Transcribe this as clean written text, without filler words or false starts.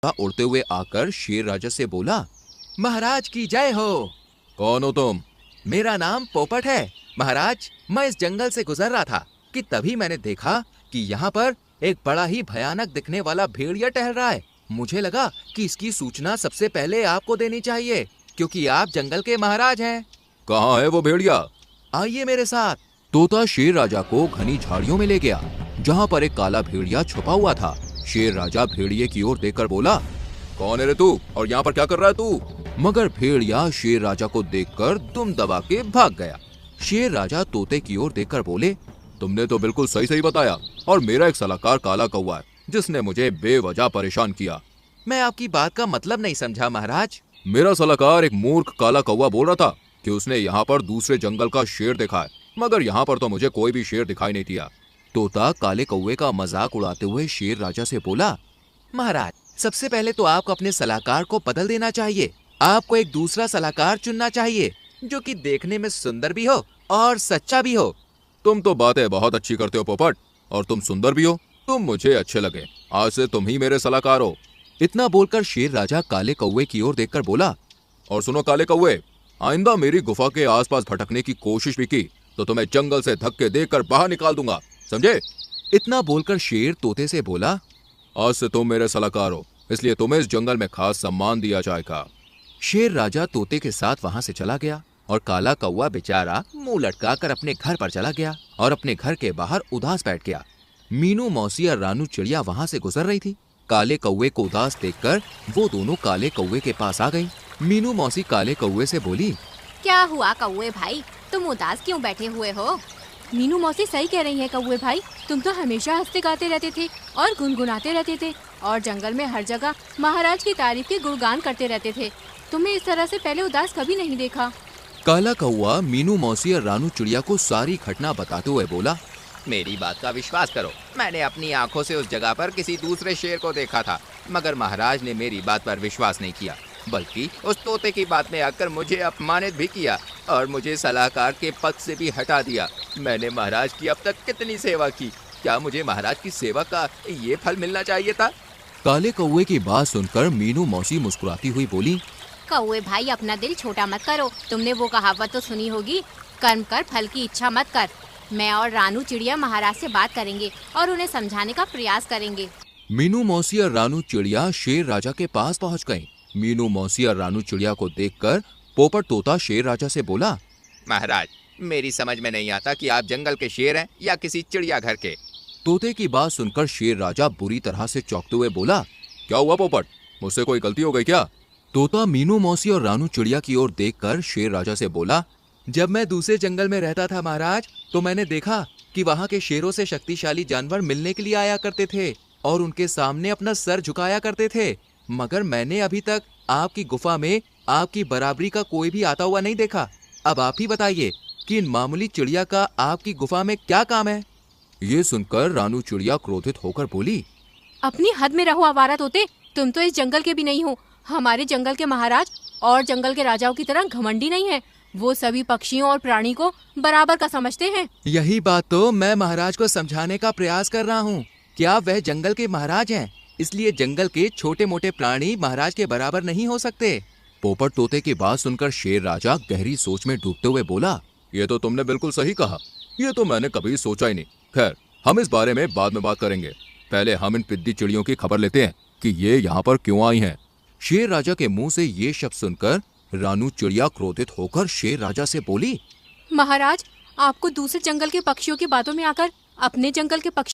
उड़ते हुए आकर शेर राजा से बोला, महाराज की जय हो। कौन हो तुम? मेरा नाम पोपट है महाराज। मैं इस जंगल से गुजर रहा था कि तभी मैंने देखा कि यहाँ पर एक बड़ा ही भयानक दिखने वाला भेड़िया टहल रहा है। मुझे लगा कि इसकी सूचना सबसे पहले आपको देनी चाहिए, क्योंकि आप जंगल के महाराज हैं। कहाँ है वो भेड़िया? आइए मेरे साथ। तोता शेर राजा को घनी झाड़ियों में ले गया, जहाँ पर एक काला भेड़िया छुपा हुआ था। शेर राजा भेड़िए की ओर देखकर बोला, कौन है रे तू और यहाँ पर क्या कर रहा है तू? मगर भेड़िया शेर राजा को देखकर दुम दबा के भाग गया। शेर राजा तोते की ओर देखकर बोले, तुमने तो बिल्कुल सही सही बताया, और मेरा एक सलाहकार काला कौवा है जिसने मुझे बेवजह परेशान किया। मैं आपकी बात का मतलब नहीं समझा महाराज। मेरा सलाहकार एक मूर्ख काला कौवा बोल रहा था कि उसने यहाँ पर दूसरे जंगल का शेर देखा है, मगर यहाँ पर तो मुझे कोई भी शेर दिखाई नहीं दिया। तोता काले कौवे का मजाक उड़ाते हुए शेर राजा से बोला, महाराज सबसे पहले तो आपको अपने सलाहकार को बदल देना चाहिए। आपको एक दूसरा सलाहकार चुनना चाहिए जो कि देखने में सुंदर भी हो और सच्चा भी हो। तुम तो बातें बहुत अच्छी करते हो पोपट, और तुम सुंदर भी हो। तुम मुझे अच्छे लगे, आज से तुम ही मेरे सलाहकार हो। इतना बोलकर शेर राजा काले कौवे की ओर देखकर बोला, और सुनो काले कौवे, आइंदा मेरी गुफा के आसपास भटकने की कोशिश भी की तो तुम्हें जंगल से धक्के देकर बाहर निकाल दूंगा, समझे? इतना बोलकर शेर तोते से बोला, आज से तुम मेरे सलाहकार हो, इसलिए तुम्हें इस जंगल में खास सम्मान दिया जाएगा। शेर राजा तोते के साथ वहां से चला गया और काला कौवा बेचारा मुंह लटकाकर अपने घर पर चला गया और अपने घर के बाहर उदास बैठ गया। मीनू मौसी और रानू चिड़िया वहां से गुजर रही थी। काले कौवे को उदास देखकर वो दोनों काले कौवे के पास आ गईं। मीनू मौसी काले कौवे से बोली, क्या हुआ कौवे भाई, तुम उदास क्यों बैठे हुए हो? मीनू मौसी सही कह रही है कौवे भाई, तुम तो हमेशा हंसते गाते रहते थे और गुनगुनाते रहते थे और जंगल में हर जगह महाराज की तारीफ के गुणगान करते रहते थे। तुम्हें इस तरह से पहले उदास कभी नहीं देखा। काला कौवा मीनू मौसी और रानू चिड़िया को सारी घटना बताते हुए बोला, मेरी बात का विश्वास करो, मैंने अपनी आंखों से उस जगह पर किसी दूसरे शेर को देखा था, मगर महाराज ने मेरी बात पर विश्वास नहीं किया, बल्कि उस तोते की बात में आकर मुझे अपमानित भी किया और मुझे सलाहकार के पद से भी हटा दिया। मैंने महाराज की अब तक कितनी सेवा की, क्या मुझे महाराज की सेवा का ये फल मिलना चाहिए था? काले कौवे की बात सुनकर मीनू मौसी मुस्कुराती हुई बोली, कौवे भाई अपना दिल छोटा मत करो, तुमने वो कहावत तो सुनी होगी, कर्म कर फल की इच्छा मत कर। मैं और रानू चिड़िया महाराज से बात करेंगे और उन्हें समझाने का प्रयास करेंगे। मीनू मौसी और रानू चिड़िया शेर राजा के पास पहुंच गईं। मीनू मौसी और रानू चिड़िया को देखकर पोपट तोता शेर राजा से बोला, महाराज मेरी समझ में नहीं आता कि आप जंगल के शेर हैं या किसी चिड़ियाघर के। तोते की बात सुनकर शेर राजा बुरी तरह से चौंकते हुए बोला, क्या हुआ पोपट, मुझसे कोई गलती हो गई क्या? तोता मीनू मौसी और रानू चिड़िया की ओर देखकर शेर राजा से बोला, जब मैं दूसरे जंगल में रहता था महाराज, तो मैंने देखा कि वहाँ के शेरों से शक्तिशाली जानवर मिलने के लिए आया करते थे और उनके सामने अपना सर झुकाया करते थे, मगर मैंने अभी तक आपकी गुफा में आपकी बराबरी का कोई भी आता हुआ नहीं देखा। अब आप ही बताइए कि इन मामूली चिड़िया का आपकी गुफा में क्या काम है? ये सुनकर रानू चिड़िया क्रोधित होकर बोली, अपनी हद में रहो आवारा तोते, तुम तो इस जंगल के भी नहीं हो। हमारे जंगल के महाराज और जंगल के राजाओं की तरह घमंडी नहीं है, वो सभी पक्षियों और प्राणी को बराबर का समझते हैं। यही बात तो मैं महाराज को समझाने का प्रयास कर रहा हूँ कि आप वह जंगल के महाराज हैं, इसलिए जंगल के छोटे मोटे प्राणी महाराज के बराबर नहीं हो सकते। पोपट तोते की बात सुनकर शेर राजा गहरी सोच में डूबते हुए बोला, ये तो तुमने बिल्कुल सही कहा, ये तो मैंने कभी सोचा ही नहीं। खैर हम इस बारे में बाद में बात करेंगे, पहले हम इन पिद्दी चिड़ियों की खबर लेते हैं कि ये यहाँ पर क्यों आई हैं। शेर राजा के मुंह से ये शब्द सुनकर रानू चिड़िया क्रोधित होकर शेर राजा से बोली, महाराज आपको दूसरे जंगल के पक्षियों की बातों में आकर अपने जंगल के पक्षी